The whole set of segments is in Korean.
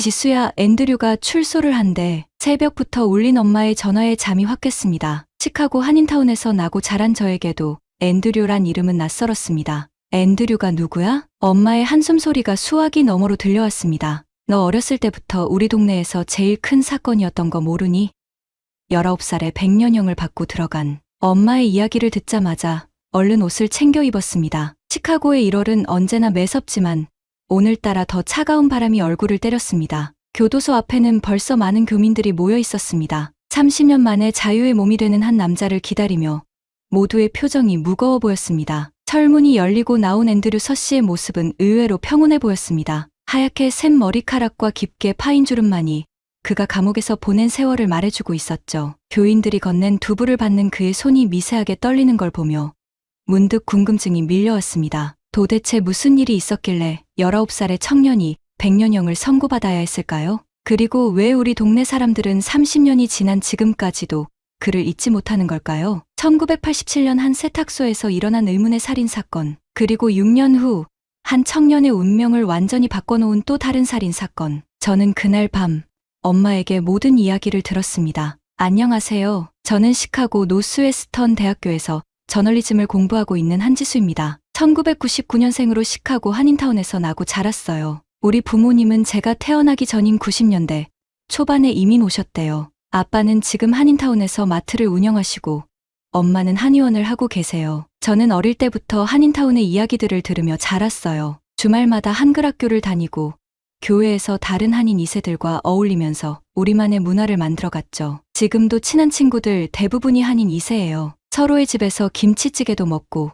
지수야, 앤드류가 출소를 한대. 새벽부터 울린 엄마의 전화에 잠이 확 깼습니다. 시카고 한인타운에서 나고 자란 저에게도 앤드류란 이름은 낯설었습니다. 앤드류가 누구야? 엄마의 한숨 소리가 수화기 너머로 들려왔습니다. 너 어렸을 때부터 우리 동네에서 제일 큰 사건이었던 거 모르니? 19살에 백년형을 받고 들어간 엄마의 이야기를 듣자마자 얼른 옷을 챙겨 입었습니다. 시카고의 1월은 언제나 매섭지만 오늘따라 더 차가운 바람이 얼굴을 때렸습니다. 교도소 앞에는 벌써 많은 교민들이 모여 있었습니다. 30년 만에 자유의 몸이 되는 한 남자를 기다리며 모두의 표정이 무거워 보였습니다. 철문이 열리고 나온 앤드류 서 씨의 모습은 의외로 평온해 보였습니다. 하얗게 샌 머리카락과 깊게 파인 주름만이 그가 감옥에서 보낸 세월을 말해주고 있었죠. 교인들이 건넨 두부를 받는 그의 손이 미세하게 떨리는 걸 보며 문득 궁금증이 밀려왔습니다. 도대체 무슨 일이 있었길래 19살의 청년이 백년형을 선고받아야 했을까요? 그리고 왜 우리 동네 사람들은 30년이 지난 지금까지도 그를 잊지 못하는 걸까요? 1987년 한 세탁소에서 일어난 의문의 살인사건, 그리고 6년 후 한 청년의 운명을 완전히 바꿔놓은 또 다른 살인사건. 저는 그날 밤 엄마에게 모든 이야기를 들었습니다. 안녕하세요. 저는 시카고 노스웨스턴 대학교에서 저널리즘을 공부하고 있는 한지수입니다. 1999년생으로 시카고 한인타운에서 나고 자랐어요. 우리 부모님은 제가 태어나기 전인 90년대 초반에 이민 오셨대요. 아빠는 지금 한인타운에서 마트를 운영하시고 엄마는 한의원을 하고 계세요. 저는 어릴 때부터 한인타운의 이야기들을 들으며 자랐어요. 주말마다 한글 학교를 다니고 교회에서 다른 한인 2세들과 어울리면서 우리만의 문화를 만들어갔죠. 지금도 친한 친구들 대부분이 한인 2세예요. 서로의 집에서 김치찌개도 먹고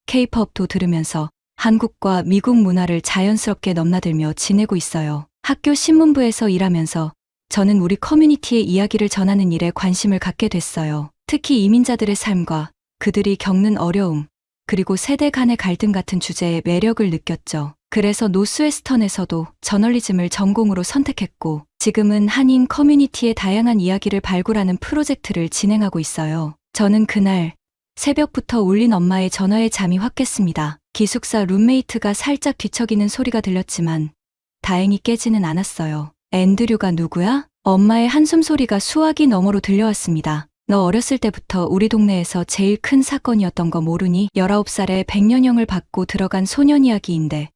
K-팝도 들으면서 한국과 미국 문화를 자연스럽게 넘나들며 지내고 있어요. 학교 신문부에서 일하면서 저는 우리 커뮤니티의 이야기를 전하는 일에 관심을 갖게 됐어요. 특히 이민자들의 삶과 그들이 겪는 어려움, 그리고 세대 간의 갈등 같은 주제에 매력을 느꼈죠. 그래서 노스웨스턴에서도 저널리즘을 전공으로 선택했고 지금은 한인 커뮤니티의 다양한 이야기를 발굴하는 프로젝트를 진행하고 있어요. 저는 그날 새벽부터 울린 엄마의 전화에 잠이 확 깼습니다. 기숙사 룸메이트가 살짝 뒤척이는 소리가 들렸지만 다행히 깨지는 않았어요. 앤드류가 누구야? 엄마의 한숨 소리가 수화기 너머로 들려왔습니다. 너 어렸을 때부터 우리 동네에서 제일 큰 사건이었던 거 모르니? 19살에 백년형을 받고 들어간 소년 이야기인데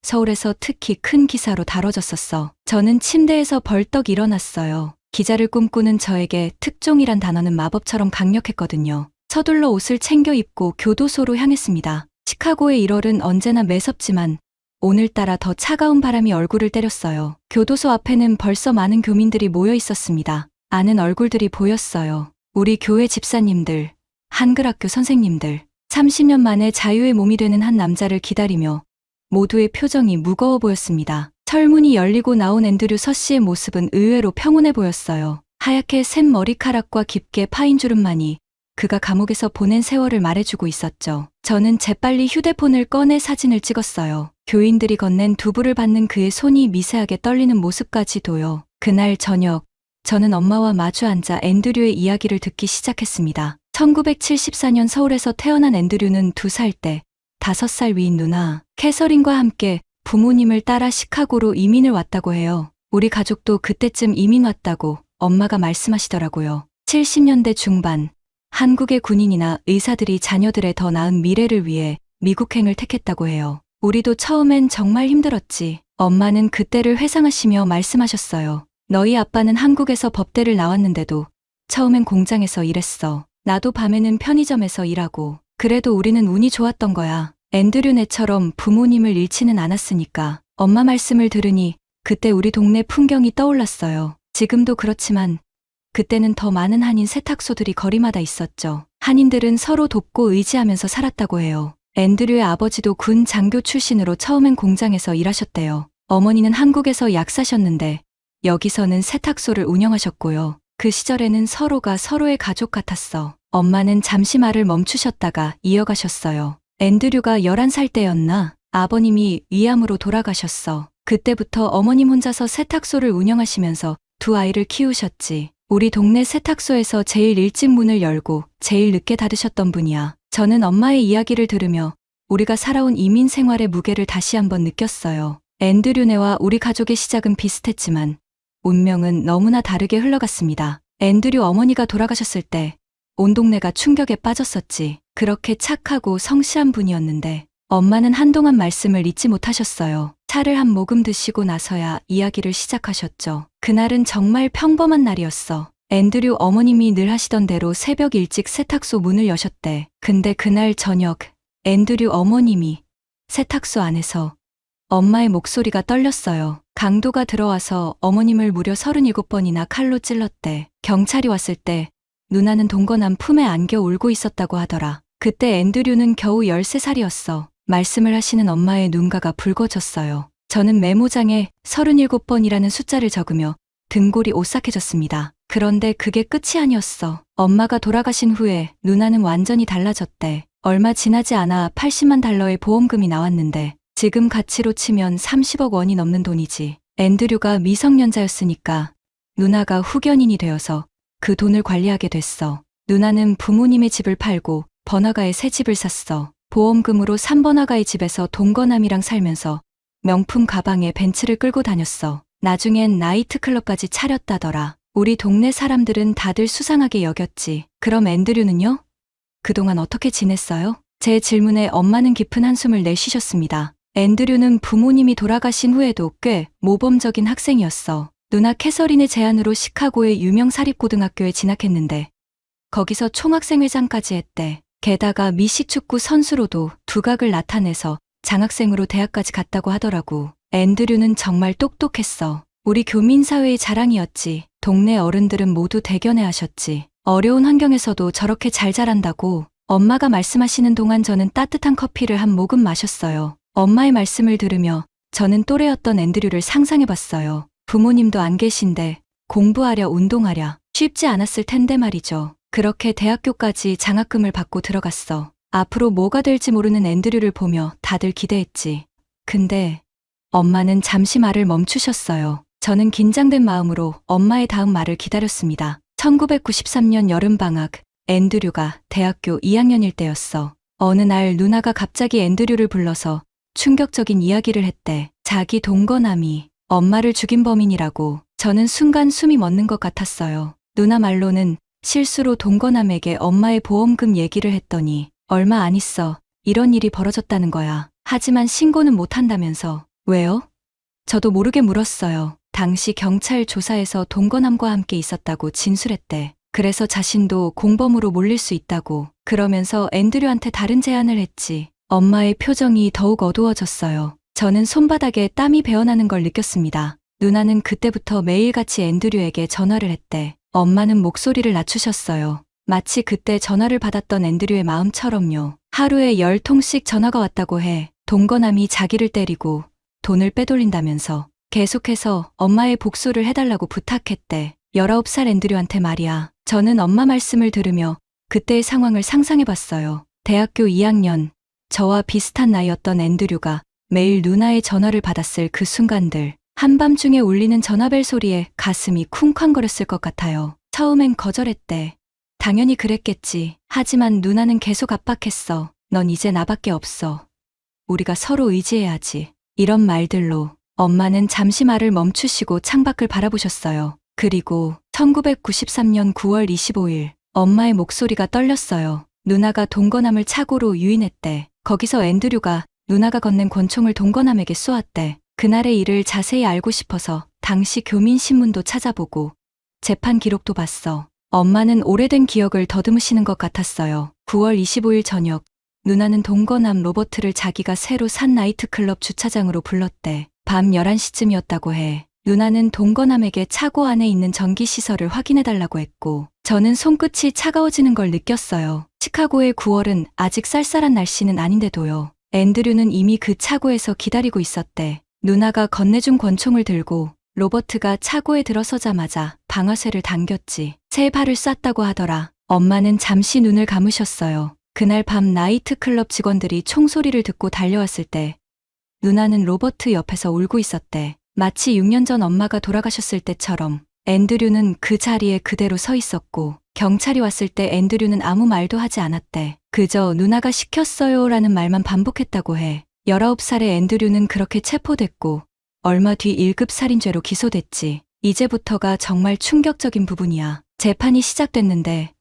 서울에서 특히 큰 기사로 다뤄졌었어. 저는 침대에서 벌떡 일어났어요. 기자를 꿈꾸는 저에게 특종이란 단어는 마법처럼 강력했거든요. 서둘러 옷을 챙겨 입고 교도소로 향했습니다. 시카고의 1월은 언제나 매섭지만 오늘따라 더 차가운 바람이 얼굴을 때렸어요. 교도소 앞에는 벌써 많은 교민들이 모여 있었습니다. 아는 얼굴들이 보였어요. 우리 교회 집사님들, 한글학교 선생님들, 30년 만에 자유의 몸이 되는 한 남자를 기다리며 모두의 표정이 무거워 보였습니다. 철문이 열리고 나온 앤드류 서 씨의 모습은 의외로 평온해 보였어요. 하얗게 샌 머리카락과 깊게 파인 주름만이 그가 감옥에서 보낸 세월을 말해주고 있었죠. 저는 재빨리 휴대폰을 꺼내 사진을 찍었어요. 교인들이 건넨 두부를 받는 그의 손이 미세하게 떨리는 모습까지도요. 그날 저녁, 저는 엄마와 마주 앉아 앤드류의 이야기를 듣기 시작했습니다. 1974년 서울에서 태어난 앤드류는 2살 때 5살 위인 누나 캐서린과 함께 부모님을 따라 시카고로 이민을 왔다고 해요. 우리 가족도 그때쯤 이민 왔다고 엄마가 말씀하시더라고요. 70년대 중반 한국의 군인이나 의사들이 자녀들의 더 나은 미래를 위해 미국행을 택했다고 해요. 우리도 처음엔 정말 힘들었지. 엄마는 그때를 회상하시며 말씀하셨어요. 너희 아빠는 한국에서 법대를 나왔는데도 처음엔 공장에서 일했어. 나도 밤에는 편의점에서 일하고. 그래도 우리는 운이 좋았던 거야. 앤드류네처럼 부모님을 잃지는 않았으니까. 엄마 말씀을 들으니 그때 우리 동네 풍경이 떠올랐어요. 지금도 그렇지만 그때는 더 많은 한인 세탁소들이 거리마다 있었죠. 한인들은 서로 돕고 의지하면서 살았다고 해요. 앤드류의 아버지도 군 장교 출신으로 처음엔 공장에서 일하셨대요. 어머니는 한국에서 약사셨는데 여기서는 세탁소를 운영하셨고요. 그 시절에는 서로가 서로의 가족 같았어. 엄마는 잠시 말을 멈추셨다가 이어가셨어요. 앤드류가 11살 때였나? 아버님이 위암으로 돌아가셨어. 그때부터 어머님 혼자서 세탁소를 운영하시면서 2아이를 키우셨지. 우리 동네 세탁소에서 제일 일찍 문을 열고 제일 늦게 닫으셨던 분이야. 저는 엄마의 이야기를 들으며 우리가 살아온 이민 생활의 무게를 다시 한번 느꼈어요. 앤드류네와 우리 가족의 시작은 비슷했지만 운명은 너무나 다르게 흘러갔습니다. 앤드류 어머니가 돌아가셨을 때 온 동네가 충격에 빠졌었지. 그렇게 착하고 성실한 분이었는데 엄마는 한동안 말씀을 잊지 못하셨어요. 차를 한 모금 드시고 나서야 이야기를 시작하셨죠. 그날은 정말 평범한 날이었어. 앤드류 어머님이 늘 하시던 대로 새벽 일찍 세탁소 문을 여셨대. 근데 그날 저녁 앤드류 어머님이 세탁소 안에서 엄마의 목소리가 떨렸어요. 강도가 들어와서 어머님을 무려 37번이나 칼로 찔렀대. 경찰이 왔을 때 누나는 동거남 품에 안겨 울고 있었다고 하더라. 그때 앤드류는 겨우 13살이었어. 말씀을 하시는 엄마의 눈가가 붉어졌어요. 저는 메모장에 37번이라는 숫자를 적으며 등골이 오싹해졌습니다. 그런데 그게 끝이 아니었어. 엄마가 돌아가신 후에 누나는 완전히 달라졌대. 얼마 지나지 않아 80만 달러의 보험금이 나왔는데 지금 가치로 치면 30억 원이 넘는 돈이지. 앤드류가 미성년자였으니까 누나가 후견인이 되어서 그 돈을 관리하게 됐어. 누나는 부모님의 집을 팔고 번화가에 새 집을 샀어. 보험금으로 3번화가의 집에서 동거남이랑 살면서 명품 가방에 벤츠를 끌고 다녔어. 나중엔 나이트클럽까지 차렸다더라. 우리 동네 사람들은 다들 수상하게 여겼지. 그럼 앤드류는요? 그동안 어떻게 지냈어요? 제 질문에 엄마는 깊은 한숨을 내쉬셨습니다. 앤드류는 부모님이 돌아가신 후에도 꽤 모범적인 학생이었어. 누나 캐서린의 제안으로 시카고의 유명 사립고등학교에 진학했는데 거기서 총학생회장까지 했대. 게다가 미식축구 선수로도 두각을 나타내서 장학생으로 대학까지 갔다고 하더라고. 앤드류는 정말 똑똑했어. 우리 교민사회의 자랑이었지. 동네 어른들은 모두 대견해하셨지. 어려운 환경에서도 저렇게 잘 자란다고. 엄마가 말씀하시는 동안 저는 따뜻한 커피를 한 모금 마셨어요. 엄마의 말씀을 들으며 저는 또래였던 앤드류를 상상해봤어요. 부모님도 안 계신데 공부하랴 운동하랴 쉽지 않았을 텐데 말이죠. 그렇게 대학교까지 장학금을 받고 들어갔어. 앞으로 뭐가 될지 모르는 앤드류를 보며 다들 기대했지. 근데 엄마는 잠시 말을 멈추셨어요. 저는 긴장된 마음으로 엄마의 다음 말을 기다렸습니다. 1993년 여름방학, 앤드류가 대학교 2학년일 때였어. 어느 날 누나가 갑자기 앤드류를 불러서 충격적인 이야기를 했대. 자기 동거남이 엄마를 죽인 범인이라고. 저는 순간 숨이 멎는 것 같았어요. 누나 말로는 실수로 동거남에게 엄마의 보험금 얘기를 했더니 얼마 안 있어 이런 일이 벌어졌다는 거야. 하지만 신고는 못한다면서. 왜요? 저도 모르게 물었어요. 당시 경찰 조사에서 동거남과 함께 있었다고 진술했대. 그래서 자신도 공범으로 몰릴 수 있다고. 그러면서 앤드류한테 다른 제안을 했지. 엄마의 표정이 더욱 어두워졌어요. 저는 손바닥에 땀이 배어나는 걸 느꼈습니다. 누나는 그때부터 매일같이 앤드류에게 전화를 했대. 엄마는 목소리를 낮추셨어요. 마치 그때 전화를 받았던 앤드류의 마음처럼요. 하루에 10통씩 전화가 왔다고 해. 동거남이 자기를 때리고 돈을 빼돌린다면서. 계속해서 엄마의 복수를 해달라고 부탁했대. 19살 앤드류한테 말이야. 저는 엄마 말씀을 들으며 그때의 상황을 상상해봤어요. 대학교 2학년, 저와 비슷한 나이였던 앤드류가 매일 누나의 전화를 받았을 그 순간들. 한밤중에 울리는 전화벨 소리에 가슴이 쿵쾅거렸을 것 같아요. 처음엔 거절했대. 당연히 그랬겠지. 하지만 누나는 계속 압박했어. 넌 이제 나밖에 없어. 우리가 서로 의지해야지. 이런 말들로 엄마는 잠시 말을 멈추시고 창밖을 바라보셨어요. 그리고 1993년 9월 25일 엄마의 목소리가 떨렸어요. 누나가 동거남을 착오로 유인했대. 거기서 앤드류가 누나가 건넨 권총을 동거남에게 쏘았대. 그날의 일을 자세히 알고 싶어서 당시 교민신문도 찾아보고 재판 기록도 봤어. 엄마는 오래된 기억을 더듬으시는 것 같았어요. 9월 25일 저녁 누나는 동거남 로버트를 자기가 새로 산 나이트클럽 주차장으로 불렀대. 밤 11시쯤이었다고 해. 누나는 동거남에게 차고 안에 있는 전기시설을 확인해달라고 했고 저는 손끝이 차가워지는 걸 느꼈어요. 시카고의 9월은 아직 쌀쌀한 날씨는 아닌데도요. 앤드류는 이미 그 차고에서 기다리고 있었대. 누나가 건네준 권총을 들고 로버트가 차고에 들어서자마자 방아쇠를 당겼지. 세 발을 쐈다고 하더라. 엄마는 잠시 눈을 감으셨어요. 그날 밤 나이트클럽 직원들이 총소리를 듣고 달려왔을 때 누나는 로버트 옆에서 울고 있었대. 마치 6년 전 엄마가 돌아가셨을 때처럼. 앤드류는 그 자리에 그대로 서 있었고 경찰이 왔을 때 앤드류는 아무 말도 하지 않았대. 그저 누나가 시켰어요 라는 말만 반복했다고 해. 19살의 앤드류는 그렇게 체포됐고 얼마 뒤 1급 살인죄로 기소됐지. 이제부터가 정말 충격적인 부분이야. 재판이 시작됐는데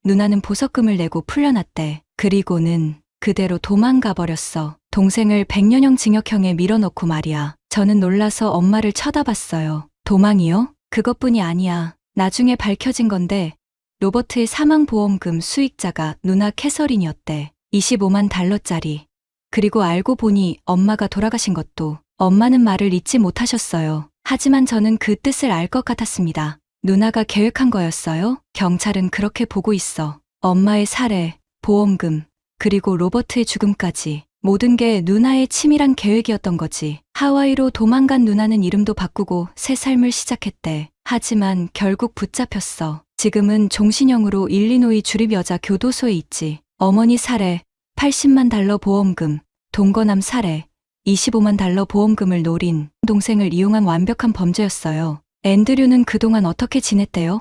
누나는 보석금을 내고 풀려났대. 그리고는 그대로 도망가 버렸어. 동생을 100년형 징역형에 밀어넣고 말이야. 저는 놀라서 엄마를 쳐다봤어요. 도망이요? 그것뿐이 아니야. 나중에 밝혀진 건데 로버트의 사망보험금 수익자가 누나 캐서린이었대. 25만 달러짜리. 그리고 알고 보니 엄마가 돌아가신 것도 엄마는 말을 잊지 못하셨어요. 하지만 저는 그 뜻을 알 것 같았습니다. 누나가 계획한 거였어요? 경찰은 그렇게 보고 있어. 엄마의 살해, 보험금, 그리고 로버트의 죽음까지 모든 게 누나의 치밀한 계획이었던 거지. 하와이로 도망간 누나는 이름도 바꾸고 새 삶을 시작했대. 하지만 결국 붙잡혔어. 지금은 종신형으로 일리노이 주립여자 교도소에 있지. 어머니 살해, 80만 달러 보험금, 동거남 살해, 25만 달러 보험금을 노린 동생을 이용한 완벽한 범죄였어요. 앤드류는 그동안 어떻게 지냈대요?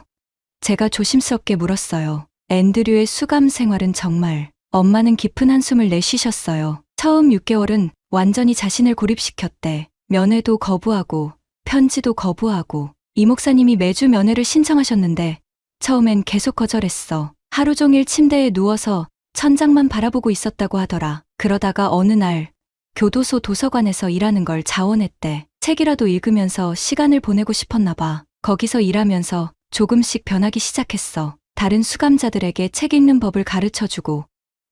제가 조심스럽게 물었어요. 앤드류의 수감 생활은 정말. 엄마는 깊은 한숨을 내쉬셨어요. 처음 6개월은 완전히 자신을 고립시켰대. 면회도 거부하고 편지도 거부하고 이 목사님이 매주 면회를 신청하셨는데 처음엔 계속 거절했어. 하루 종일 침대에 누워서 천장만 바라보고 있었다고 하더라. 그러다가 어느 날 교도소 도서관에서 일하는 걸 자원했대. 책이라도 읽으면서 시간을 보내고 싶었나 봐. 거기서 일하면서 조금씩 변하기 시작했어. 다른 수감자들에게 책 읽는 법을 가르쳐주고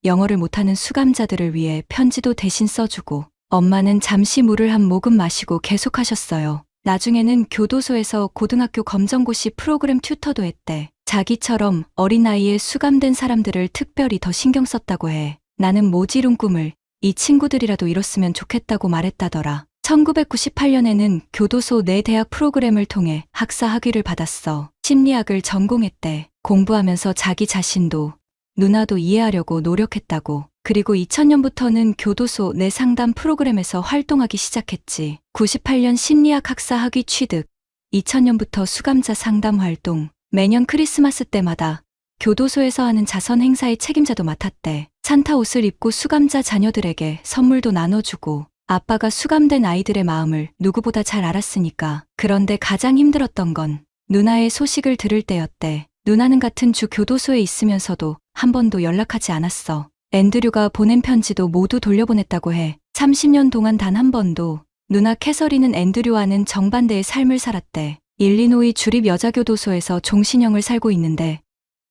영어를 못하는 수감자들을 위해 편지도 대신 써주고 엄마는 잠시 물을 한 모금 마시고 계속하셨어요. 나중에는 교도소에서 고등학교 검정고시 프로그램 튜터도 했대. 자기처럼 어린아이에 수감된 사람들을 특별히 더 신경 썼다고 해. 나는 모지룬 꿈을 이 친구들이라도 이뤘으면 좋겠다고 말했다더라. 1998년에는 교도소 내 대학 프로그램을 통해 학사 학위를 받았어. 심리학을 전공했대. 공부하면서 자기 자신도 누나도 이해하려고 노력했다고. 그리고 2000년부터는 교도소 내 상담 프로그램에서 활동하기 시작했지. 98년 심리학 학사 학위 취득, 2000년부터 수감자 상담 활동, 매년 크리스마스 때마다 교도소에서 하는 자선 행사의 책임자도 맡았대. 산타 옷을 입고 수감자 자녀들에게 선물도 나눠주고 아빠가 수감된 아이들의 마음을 누구보다 잘 알았으니까. 그런데 가장 힘들었던 건 누나의 소식을 들을 때였대. 누나는 같은 주 교도소에 있으면서도 한 번도 연락하지 않았어. 앤드류가 보낸 편지도 모두 돌려보냈다고 해. 30년 동안 단 한 번도. 누나 캐서린은 앤드류와는 정반대의 삶을 살았대. 일리노이 주립여자교도소에서 종신형을 살고 있는데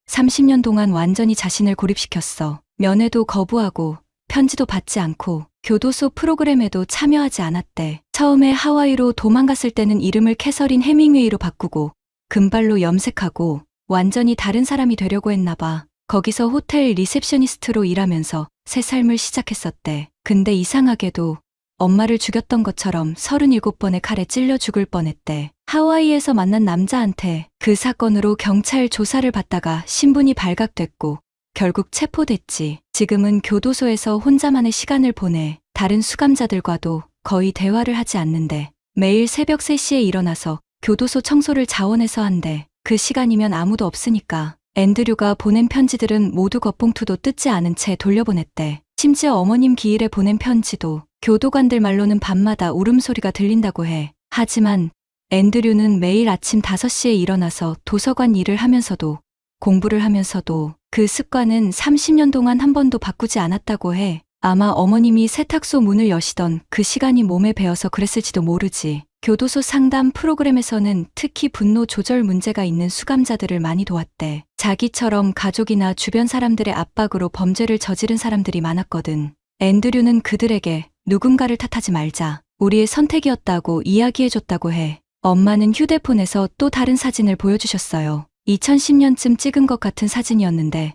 30년 동안 완전히 자신을 고립시켰어. 면회도 거부하고 편지도 받지 않고 교도소 프로그램에도 참여하지 않았대. 처음에 하와이로 도망갔을 때는 이름을 캐서린 해밍웨이로 바꾸고 금발로 염색하고 완전히 다른 사람이 되려고 했나 봐. 거기서 호텔 리셉셔니스트로 일하면서 새 삶을 시작했었대. 근데 이상하게도 엄마를 죽였던 것처럼 37번의 칼에 찔려 죽을 뻔했대. 하와이에서 만난 남자한테 그 사건으로 경찰 조사를 받다가 신분이 발각됐고 결국 체포됐지. 지금은 교도소에서 혼자만의 시간을 보내. 다른 수감자들과도 거의 대화를 하지 않는데 매일 새벽 3시에 일어나서 교도소 청소를 자원해서 한대. 그 시간이면 아무도 없으니까. 앤드류가 보낸 편지들은 모두 겉봉투도 뜯지 않은 채 돌려보냈대. 심지어 어머님 기일에 보낸 편지도 교도관들 말로는 밤마다 울음소리가 들린다고 해. 하지만 앤드류는 매일 아침 5시에 일어나서 도서관 일을 하면서도 공부를 하면서도 그 습관은 30년 동안 한 번도 바꾸지 않았다고 해. 아마 어머님이 세탁소 문을 여시던 그 시간이 몸에 배어서 그랬을지도 모르지. 교도소 상담 프로그램에서는 특히 분노 조절 문제가 있는 수감자들을 많이 도왔대. 자기처럼 가족이나 주변 사람들의 압박으로 범죄를 저지른 사람들이 많았거든. 앤드류는 그들에게 누군가를 탓하지 말자. 우리의 선택이었다고 이야기해줬다고 해. 엄마는 휴대폰에서 또 다른 사진을 보여주셨어요. 2010년쯤 찍은 것 같은 사진이었는데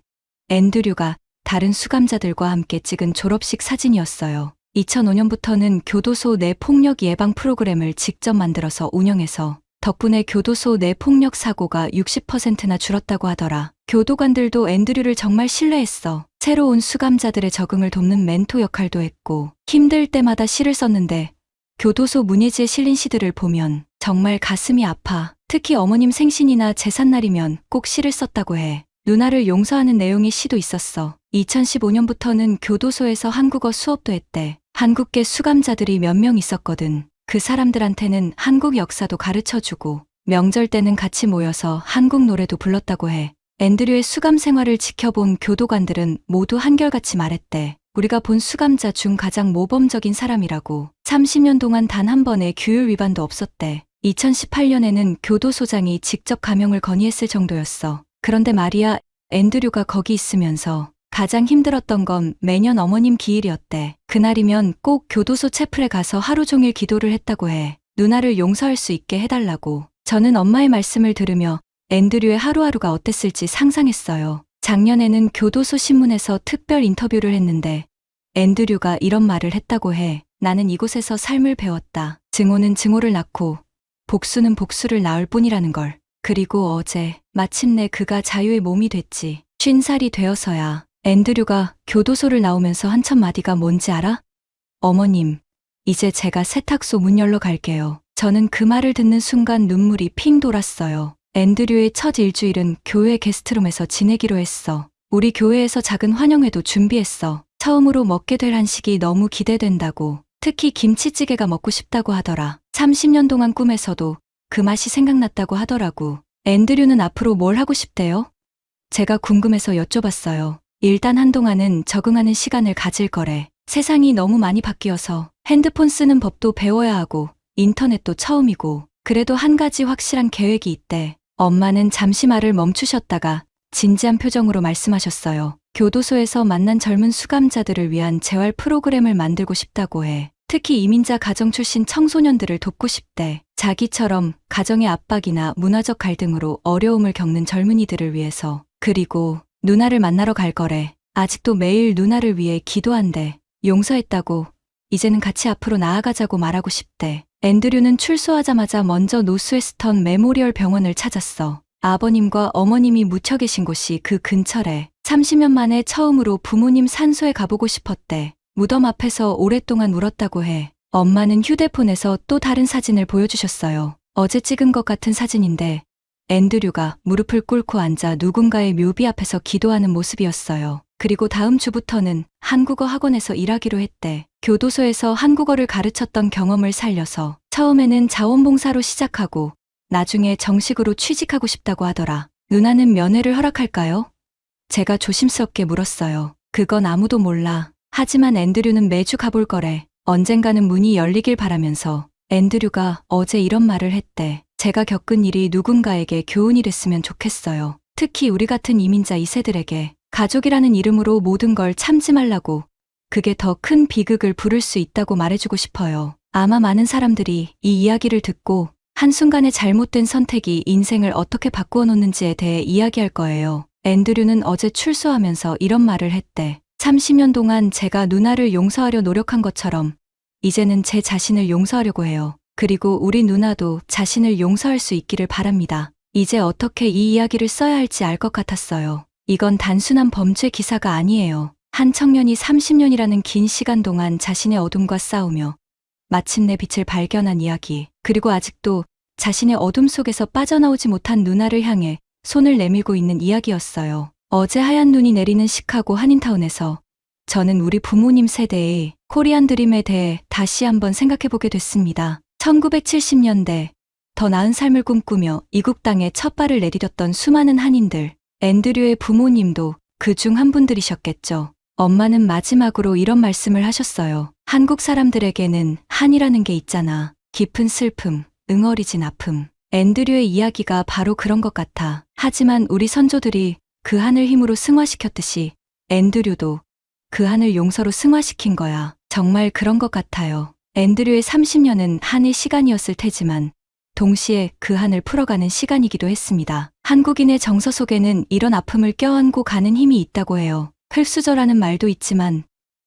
앤드류가 다른 수감자들과 함께 찍은 졸업식 사진이었어요. 2005년부터는 교도소 내 폭력 예방 프로그램을 직접 만들어서 운영해서 덕분에 교도소 내 폭력 사고가 60%나 줄었다고 하더라. 교도관들도 앤드류를 정말 신뢰했어. 새로운 수감자들의 적응을 돕는 멘토 역할도 했고 힘들 때마다 시를 썼는데 교도소 문예지에 실린 시들을 보면 정말 가슴이 아파. 특히 어머님 생신이나 제삿날이면 꼭 시를 썼다고 해. 누나를 용서하는 내용의 시도 있었어. 2015년부터는 교도소에서 한국어 수업도 했대. 한국계 수감자들이 몇 명 있었거든. 그 사람들한테는 한국 역사도 가르쳐주고 명절 때는 같이 모여서 한국 노래도 불렀다고 해. 앤드류의 수감 생활을 지켜본 교도관들은 모두 한결같이 말했대. 우리가 본 수감자 중 가장 모범적인 사람이라고. 30년 동안 단 한 번의 규율 위반도 없었대. 2018년에는 교도소장이 직접 감형을 건의했을 정도였어. 그런데 말이야, 앤드류가 거기 있으면서 가장 힘들었던 건 매년 어머님 기일이었대. 그날이면 꼭 교도소 채플에 가서 하루 종일 기도를 했다고 해. 누나를 용서할 수 있게 해달라고. 저는 엄마의 말씀을 들으며 앤드류의 하루하루가 어땠을지 상상했어요. 작년에는 교도소 신문에서 특별 인터뷰를 했는데 앤드류가 이런 말을 했다고 해. 나는 이곳에서 삶을 배웠다. 증오는 증오를 낳고 복수는 복수를 낳을 뿐이라는 걸. 그리고 어제 마침내 그가 자유의 몸이 됐지. 50살이 되어서야. 앤드류가 교도소를 나오면서 한 첫 마디가 뭔지 알아? 어머님, 이제 제가 세탁소 문 열러 갈게요. 저는 그 말을 듣는 순간 눈물이 핑 돌았어요. 앤드류의 첫 일주일은 교회 게스트룸에서 지내기로 했어. 우리 교회에서 작은 환영회도 준비했어. 처음으로 먹게 될 한식이 너무 기대된다고. 특히 김치찌개가 먹고 싶다고 하더라. 30년 동안 꿈에서도 그 맛이 생각났다고 하더라고. 앤드류는 앞으로 뭘 하고 싶대요? 제가 궁금해서 여쭤봤어요. 일단 한동안은 적응하는 시간을 가질 거래. 세상이 너무 많이 바뀌어서 핸드폰 쓰는 법도 배워야 하고 인터넷도 처음이고. 그래도 한 가지 확실한 계획이 있대. 엄마는 잠시 말을 멈추셨다가 진지한 표정으로 말씀하셨어요. 교도소에서 만난 젊은 수감자들을 위한 재활 프로그램을 만들고 싶다고 해. 특히 이민자 가정 출신 청소년들을 돕고 싶대. 자기처럼 가정의 압박이나 문화적 갈등으로 어려움을 겪는 젊은이들을 위해서. 그리고 누나를 만나러 갈 거래. 아직도 매일 누나를 위해 기도한대. 용서했다고. 이제는 같이 앞으로 나아가자고 말하고 싶대. 앤드류는 출소하자마자 먼저 노스웨스턴 메모리얼 병원을 찾았어. 아버님과 어머님이 묻혀 계신 곳이 그 근처래. 30년 만에 처음으로 부모님 산소에 가보고 싶었대. 무덤 앞에서 오랫동안 울었다고 해. 엄마는 휴대폰에서 또 다른 사진을 보여주셨어요. 어제 찍은 것 같은 사진인데 앤드류가 무릎을 꿇고 앉아 누군가의 묘비 앞에서 기도하는 모습이었어요. 그리고 다음 주부터는 한국어 학원에서 일하기로 했대. 교도소에서 한국어를 가르쳤던 경험을 살려서 처음에는 자원봉사로 시작하고 나중에 정식으로 취직하고 싶다고 하더라. 누나는 면회를 허락할까요? 제가 조심스럽게 물었어요. 그건 아무도 몰라. 하지만 앤드류는 매주 가볼 거래. 언젠가는 문이 열리길 바라면서. 앤드류가 어제 이런 말을 했대. 제가 겪은 일이 누군가에게 교훈이 됐으면 좋겠어요. 특히 우리 같은 이민자 2세들에게. 가족이라는 이름으로 모든 걸 참지 말라고. 그게 더 큰 비극을 부를 수 있다고 말해주고 싶어요. 아마 많은 사람들이 이 이야기를 듣고 한순간의 잘못된 선택이 인생을 어떻게 바꾸어 놓는지에 대해 이야기할 거예요. 앤드류는 어제 출소하면서 이런 말을 했대. 30년 동안 제가 누나를 용서하려 노력한 것처럼 이제는 제 자신을 용서하려고 해요. 그리고 우리 누나도 자신을 용서할 수 있기를 바랍니다. 이제 어떻게 이 이야기를 써야 할지 알 것 같았어요. 이건 단순한 범죄 기사가 아니에요. 한 청년이 30년이라는 긴 시간 동안 자신의 어둠과 싸우며 마침내 빛을 발견한 이야기. 그리고 아직도 자신의 어둠 속에서 빠져나오지 못한 누나를 향해 손을 내밀고 있는 이야기였어요. 어제 하얀 눈이 내리는 시카고 한인타운에서 저는 우리 부모님 세대의 코리안 드림에 대해 다시 한번 생각해보게 됐습니다. 1970년대 더 나은 삶을 꿈꾸며 이국 땅에 첫 발을 내디뎠던 수많은 한인들. 앤드류의 부모님도 그 중 한 분들이셨겠죠. 엄마는 마지막으로 이런 말씀을 하셨어요. 한국 사람들에게는 한이라는 게 있잖아. 깊은 슬픔, 응어리진 아픔. 앤드류의 이야기가 바로 그런 것 같아. 하지만 우리 선조들이 그 한을 힘으로 승화시켰듯이 앤드류도 그 한을 용서로 승화시킨 거야. 정말 그런 것 같아요. 앤드류의 30년은 한의 시간이었을 테지만 동시에 그 한을 풀어가는 시간이기도 했습니다. 한국인의 정서 속에는 이런 아픔을 껴안고 가는 힘이 있다고 해요. 흙수저라는 말도 있지만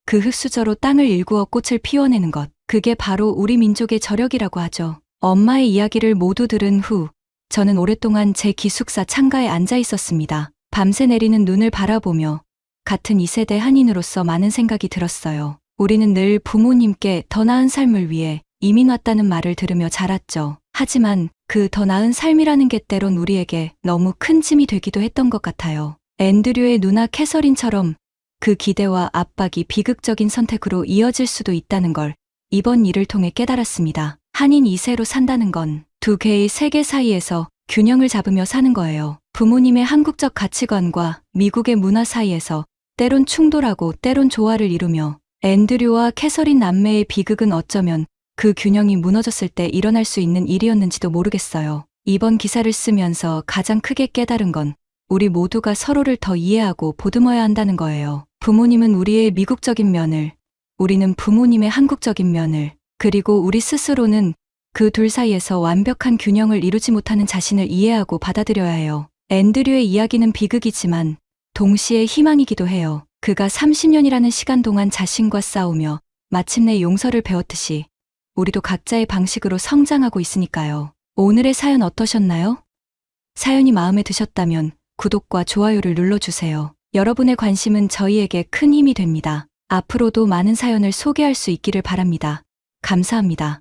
그 흙수저로 땅을 일구어 꽃을 피워내는 것. 그게 바로 우리 민족의 저력이라고 하죠. 엄마의 이야기를 모두 들은 후 저는 오랫동안 제 기숙사 창가에 앉아 있었습니다. 밤새 내리는 눈을 바라보며 같은 2세대 한인으로서 많은 생각이 들었어요. 우리는 늘 부모님께 더 나은 삶을 위해 이민 왔다는 말을 들으며 자랐죠. 하지만 그 더 나은 삶이라는 게 때론 우리에게 너무 큰 짐이 되기도 했던 것 같아요. 앤드류의 누나 캐서린처럼 그 기대와 압박이 비극적인 선택으로 이어질 수도 있다는 걸 이번 일을 통해 깨달았습니다. 한인 2세로 산다는 건 두 개의 세계 사이에서 균형을 잡으며 사는 거예요. 부모님의 한국적 가치관과 미국의 문화 사이에서 때론 충돌하고 때론 조화를 이루며 앤드류와 캐서린 남매의 비극은 어쩌면 그 균형이 무너졌을 때 일어날 수 있는 일이었는지도 모르겠어요. 이번 기사를 쓰면서 가장 크게 깨달은 건 우리 모두가 서로를 더 이해하고 보듬어야 한다는 거예요. 부모님은 우리의 미국적인 면을, 우리는 부모님의 한국적인 면을, 그리고 우리 스스로는 그 둘 사이에서 완벽한 균형을 이루지 못하는 자신을 이해하고 받아들여야 해요. 앤드류의 이야기는 비극이지만 동시에 희망이기도 해요. 그가 30년이라는 시간 동안 자신과 싸우며 마침내 용서를 배웠듯이 우리도 각자의 방식으로 성장하고 있으니까요. 오늘의 사연 어떠셨나요? 사연이 마음에 드셨다면 구독과 좋아요를 눌러주세요. 여러분의 관심은 저희에게 큰 힘이 됩니다. 앞으로도 많은 사연을 소개할 수 있기를 바랍니다. 감사합니다.